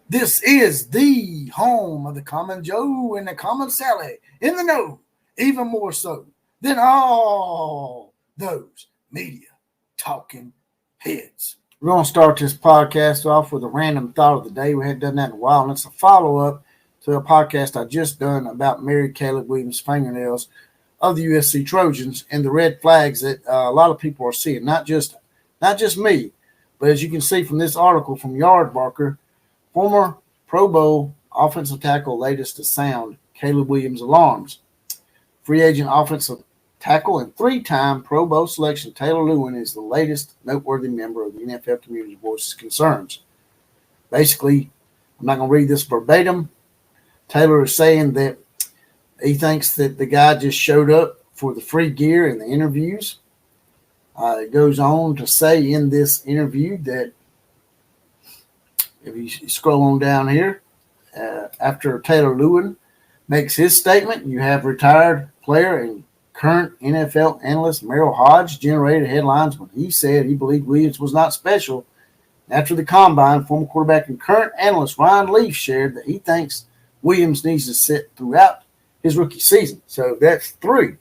This is the home of the common Joe and the common Sally in the know, even more so than all those media talking heads. We're going to start this podcast off with a random thought of the day. We hadn't done that in a while, and it's a follow-up to a podcast I just done about Mary Caleb Williams' fingernails of the USC Trojans and the red flags that a lot of people are seeing, not just me, but as you can see from this article from Yardbarker, former Pro Bowl offensive tackle latest to sound Caleb Williams alarms. Free agent offensive tackle and three-time Pro Bowl selection Taylor Lewin is the latest noteworthy member of the NFL community voices concerns. Basically, I'm not going to read this verbatim. Taylor is saying that he thinks that the guy just showed up for the free gear in the interviews. It goes on to say in this interview that if you scroll on down here, after Taylor Lewin makes his statement, you have retired player and current NFL analyst Merrill Hodge generated headlines when he said he believed Williams was not special. After the combine, former quarterback and current analyst Ryan Leaf shared that he thinks Williams needs to sit throughout his rookie season. So that's three.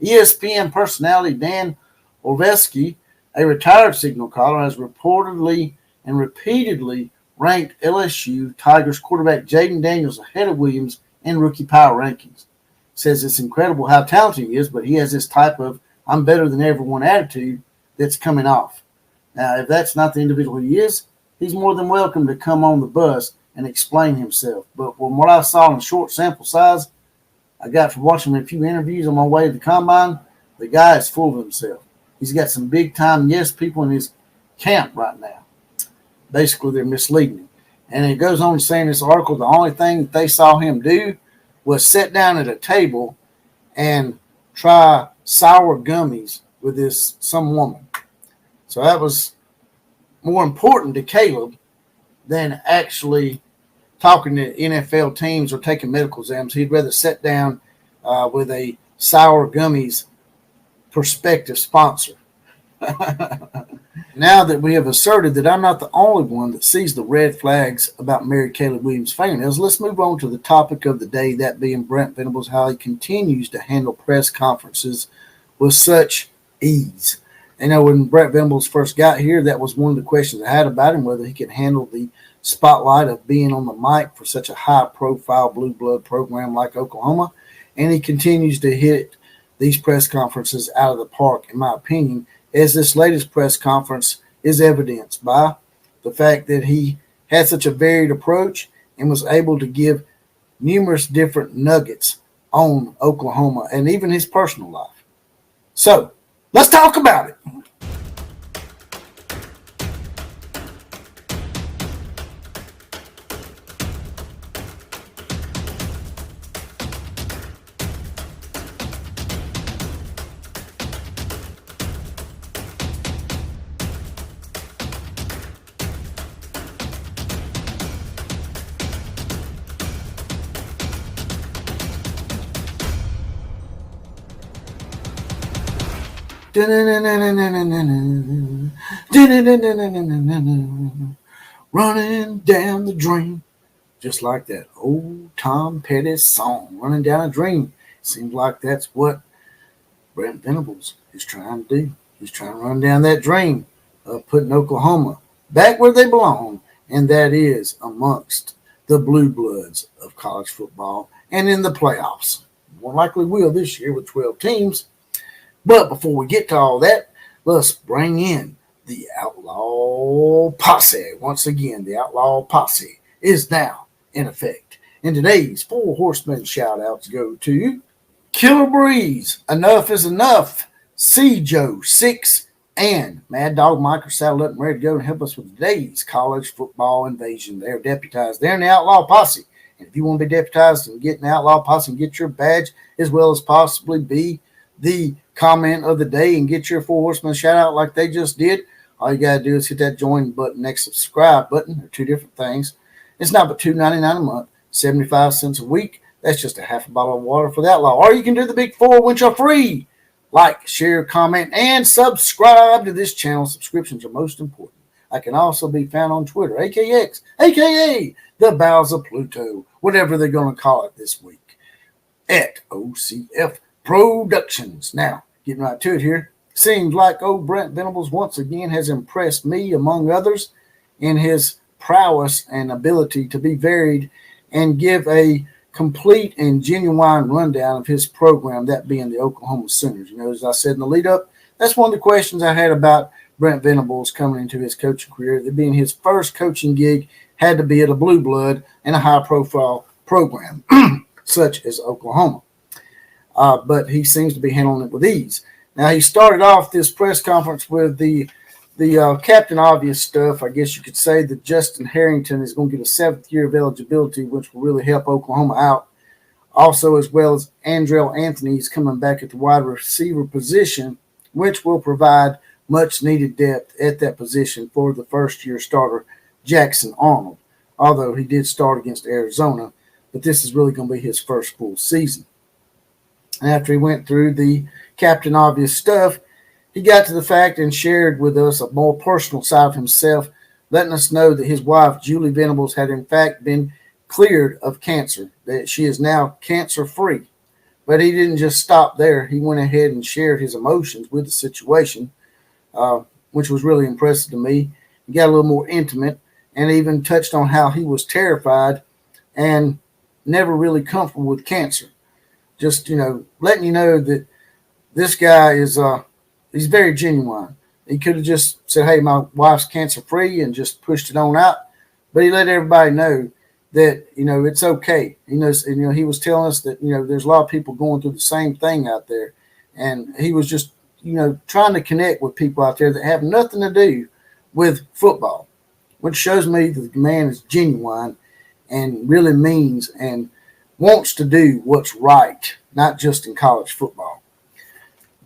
ESPN personality Dan Orlovsky, a retired signal caller, has reportedly and repeatedly ranked LSU Tigers quarterback Jaden Daniels ahead of Williams in rookie power rankings. Says it's incredible how talented he is, but he has this type of I'm better than everyone attitude that's coming off. Now, if that's not the individual he is, he's more than welcome to come on the bus and explain himself. But from what I saw in a short sample size I got from watching a few interviews on my way to the combine, the guy is full of himself. He's got some big-time yes people in his camp right now. Basically, they're misleading him. And it goes on to say in this article, the only thing that they saw him do was sit down at a table and try sour gummies with some woman. So that was more important to Caleb than actually talking to NFL teams or taking medical exams. He'd rather sit down with a sour gummies prospective sponsor. Now that we have asserted that I'm not the only one that sees the red flags about Mary Caleb Williams' fingernails, let's move on to the topic of the day, that being Brent Venables, how he continues to handle press conferences with such ease. You know, when Brent Venables first got here, that was one of the questions I had about him, whether he could handle the spotlight of being on the mic for such a high-profile blue blood program like Oklahoma, and he continues to hit these press conferences out of the park, in my opinion, as this latest press conference is evidenced by the fact that he had such a varied approach and was able to give numerous different nuggets on Oklahoma and even his personal life. So, let's talk about it. Running down the dream, just like that old Tom Petty song, Running Down a Dream. Seems like that's what Brent Venables is trying to do. He's trying to run down that dream of putting Oklahoma back where they belong, and that is amongst the blue bloods of college football and in the playoffs. More likely will this year with 12 teams. But before we get to all that, let's bring in the Outlaw Posse. Once again, the Outlaw Posse is now in effect. And today's four Horseman shout-outs go to Killer Breeze, Enough is Enough, C. Joe 6, and Mad Dog Mike are saddled up and ready to go and help us with today's college football invasion. They're deputized. They're in the Outlaw Posse. And if you want to be deputized and get in the Outlaw Posse and get your badge, as well as possibly be the comment of the day and get your four horsemen shout out like they just did, all you got to do is hit that join button next to subscribe button. They're two different things. It's not but $2.99 a month, 75 cents a week. That's just a half a bottle of water for the Outlaw. Or you can do the big four, which are free. Like, share, comment, and subscribe to this channel. Subscriptions are most important. I can also be found on Twitter, AKX, aka the Bowels of Pluto, whatever they're going to call it this week, at OCF Productions. Now, getting right to it here. Seems like old Brent Venables once again has impressed me, among others, in his prowess and ability to be varied and give a complete and genuine rundown of his program, that being the Oklahoma Sooners. As I said in the lead up, that's one of the questions I had about Brent Venables coming into his coaching career. That being his first coaching gig had to be at a blue blood and a high profile program, such as Oklahoma. But he seems to be handling it with ease. Now, he started off this press conference with the Captain Obvious stuff. I guess you could say that Justin Harrington is going to get a 7th year of eligibility, which will really help Oklahoma out. Also, as well as Andrell Anthony is coming back at the wide receiver position, which will provide much needed depth at that position for the first-year starter, Jackson Arnold, although he did start against Arizona, but this is really going to be his first full season. And after he went through the Captain Obvious stuff, he got to the fact and shared with us a more personal side of himself, letting us know that his wife, Julie Venables, had in fact been cleared of cancer, that she is now cancer-free. But he didn't just stop there. He went ahead and shared his emotions with the situation, which was really impressive to me. He got a little more intimate and even touched on how he was terrified and never really comfortable with cancer. Just, letting you know that this guy is he's very genuine. He could have just said, hey, my wife's cancer-free and just pushed it on out. But he let everybody know that, it's okay. He knows, he was telling us that, there's a lot of people going through the same thing out there. And he was just, trying to connect with people out there that have nothing to do with football, which shows me that the man is genuine and really means and wants to do what's right, not just in college football.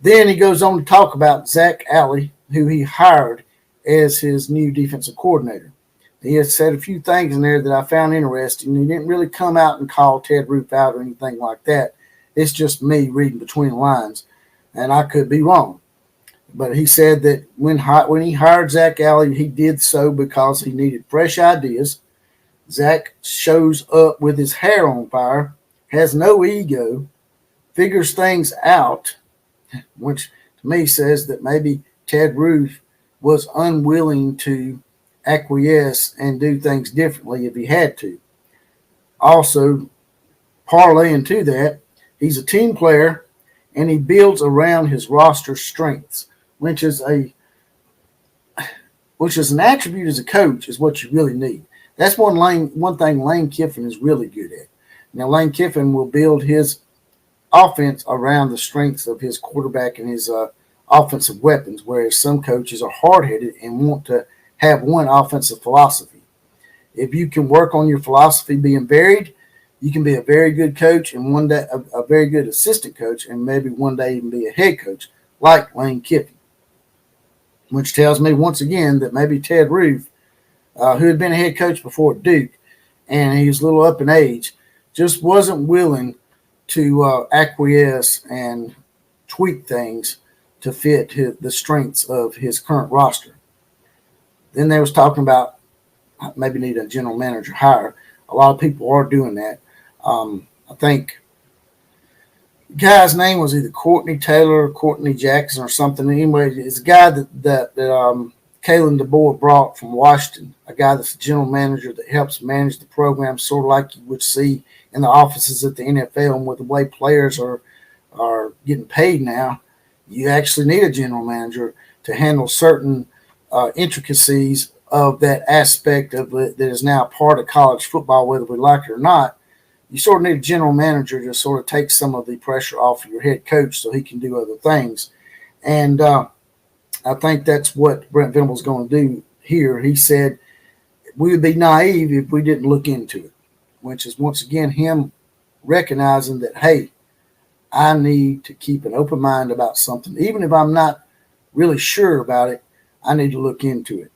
Then he goes on to talk about Zach Alley, who he hired as his new defensive coordinator. He has said a few things in there that I found interesting. He didn't really come out and call Ted Roof out or anything like that. It's just me reading between the lines, and I could be wrong. But he said that when he hired Zach Alley, he did so because he needed fresh ideas. Zach shows up with his hair on fire, has no ego, figures things out, which to me says that maybe Ted Roof was unwilling to acquiesce and do things differently if he had to. Also, parlaying to that, he's a team player and he builds around his roster strengths, which is an attribute as a coach is what you really need. That's one thing Lane Kiffin is really good at. Now, Lane Kiffin will build his offense around the strengths of his quarterback and his offensive weapons, whereas some coaches are hard-headed and want to have one offensive philosophy. If you can work on your philosophy being varied, you can be a very good coach and one day a very good assistant coach and maybe one day even be a head coach like Lane Kiffin, which tells me once again that maybe Ted Roof, who had been a head coach before at Duke, and he was a little up in age, just wasn't willing to acquiesce and tweak things to fit the strengths of his current roster. Then they was talking about maybe need a general manager hire. A lot of people are doing that. I think the guy's name was either Courtney Taylor or Courtney Jackson or something. Anyway, it's a guy that Kalen DeBoer brought from Washington, a guy that's a general manager that helps manage the program, sort of like you would see in the offices at the NFL. And with the way players are getting paid now, you actually need a general manager to handle certain intricacies of that aspect of it that is now part of college football, whether we like it or not. You sort of need a general manager to sort of take some of the pressure off of your head coach so he can do other things. And I think that's what Brent Venables is going to do here. He said we would be naive if we didn't look into it, which is once again him recognizing that, hey, I need to keep an open mind about something. Even if I'm not really sure about it, I need to look into it.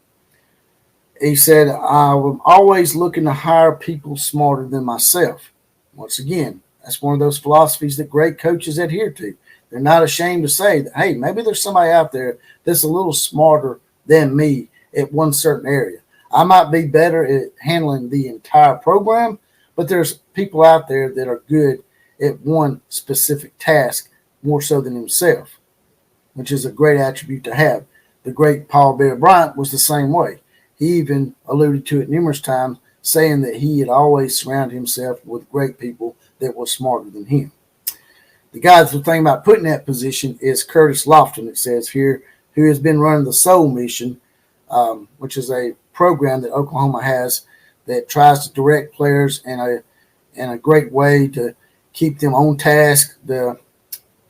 He said, I'm always looking to hire people smarter than myself. Once again, that's one of those philosophies that great coaches adhere to. They're not ashamed to say that, hey, maybe there's somebody out there that's a little smarter than me at one certain area. I might be better at handling the entire program, but there's people out there that are good at one specific task more so than himself, which is a great attribute to have. The great Paul Bear Bryant was the same way. He even alluded to it numerous times, saying that he had always surrounded himself with great people that were smarter than him. The guy that's thinking about putting that position is Curtis Lofton, it says here, who has been running the Soul Mission, which is a program that Oklahoma has that tries to direct players in a great way to keep them on task, to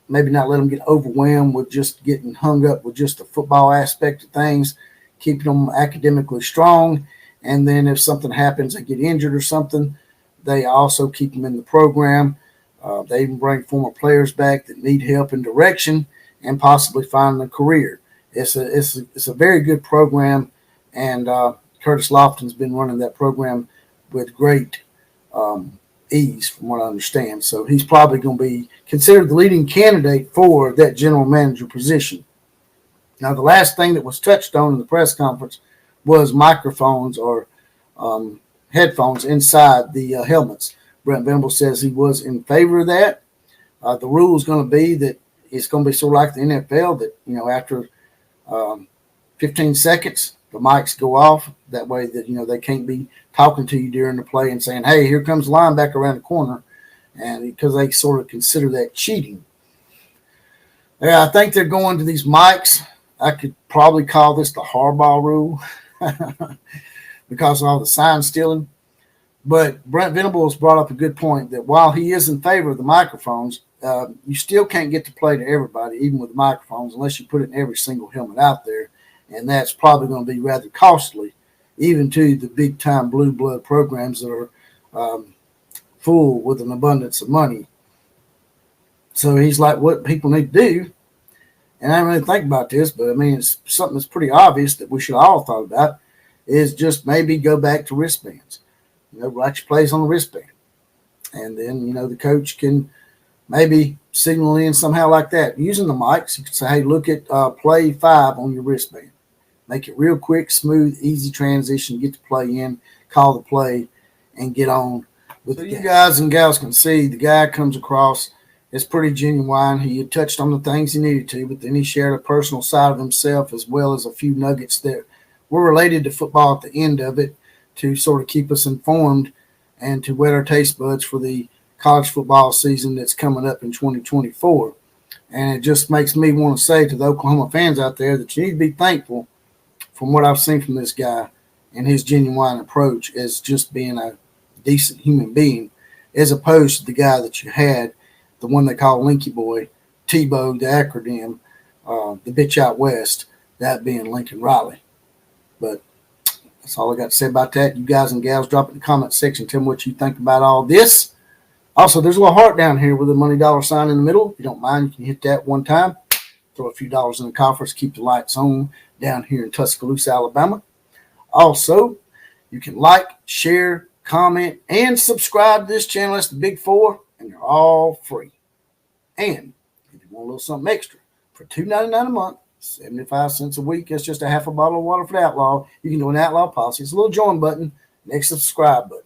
maybe not let them get overwhelmed with just getting hung up with just the football aspect of things, keeping them academically strong. And then if something happens, they get injured or something, they also keep them in the program. They even bring former players back that need help and direction and possibly find a career. It's a very good program, and Curtis Lofton's been running that program with great ease, from what I understand. So he's probably going to be considered the leading candidate for that general manager position. Now, the last thing that was touched on in the press conference was microphones or headphones inside the helmets. Brent Venables says he was in favor of that. The rule is going to be that it's going to be sort of like the NFL, that, after 15 seconds, the mics go off. That way that, they can't be talking to you during the play and saying, hey, here comes the linebacker around the corner, and because they sort of consider that cheating. Yeah, I think they're going to these mics. I could probably call this the Harbaugh rule because of all the sign stealing. But Brent Venables brought up a good point that while he is in favor of the microphones, you still can't get to play to everybody, even with the microphones, unless you put it in every single helmet out there. And that's probably going to be rather costly, even to the big-time blue blood programs that are full with an abundance of money. So he's like, what people need to do, and I didn't really think about this, but I mean, it's something that's pretty obvious that we should all thought about, is just maybe go back to wristbands. Write your plays on the wristband. And then, the coach can maybe signal in somehow like that. Using the mics, you can say, hey, look at play 5 on your wristband. Make it real quick, smooth, easy transition, get the play in, call the play, and get on with it. You guys and gals can see the guy comes across as pretty genuine. He had touched on the things he needed to, but then he shared a personal side of himself as well as a few nuggets that were related to football at the end of it, to sort of keep us informed and to whet our taste buds for the college football season that's coming up in 2024. And it just makes me want to say to the Oklahoma fans out there that you need to be thankful from what I've seen from this guy and his genuine approach as just being a decent human being, as opposed to the guy that you had, the one they call Linky Boy, Tebow, the acronym, the bitch out west, that being Lincoln Riley. But that's all I got to say about that. You guys and gals, drop it in the comment section. Tell me what you think about all this. Also, there's a little heart down here with a money dollar sign in the middle. If you don't mind, you can hit that one time. Throw a few dollars in the coffers. Keep the lights on down here in Tuscaloosa, Alabama. Also, you can like, share, comment, and subscribe to this channel. That's the big 4, and they're all free. And if you want a little something extra, for $2.99 a month, 75 cents a week, that's just a half a bottle of water for the Outlaw. You can do an Outlaw Posse. It's a little join button next to the subscribe button.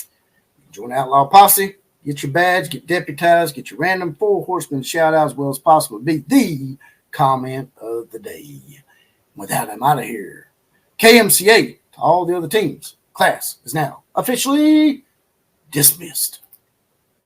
You can join Outlaw Posse, get your badge, get deputized, get your random 4 Horseman shout-out as well as possible. Be the comment of the day. With that, I'm out of here. KMCA to all the other teams. Class is now officially dismissed.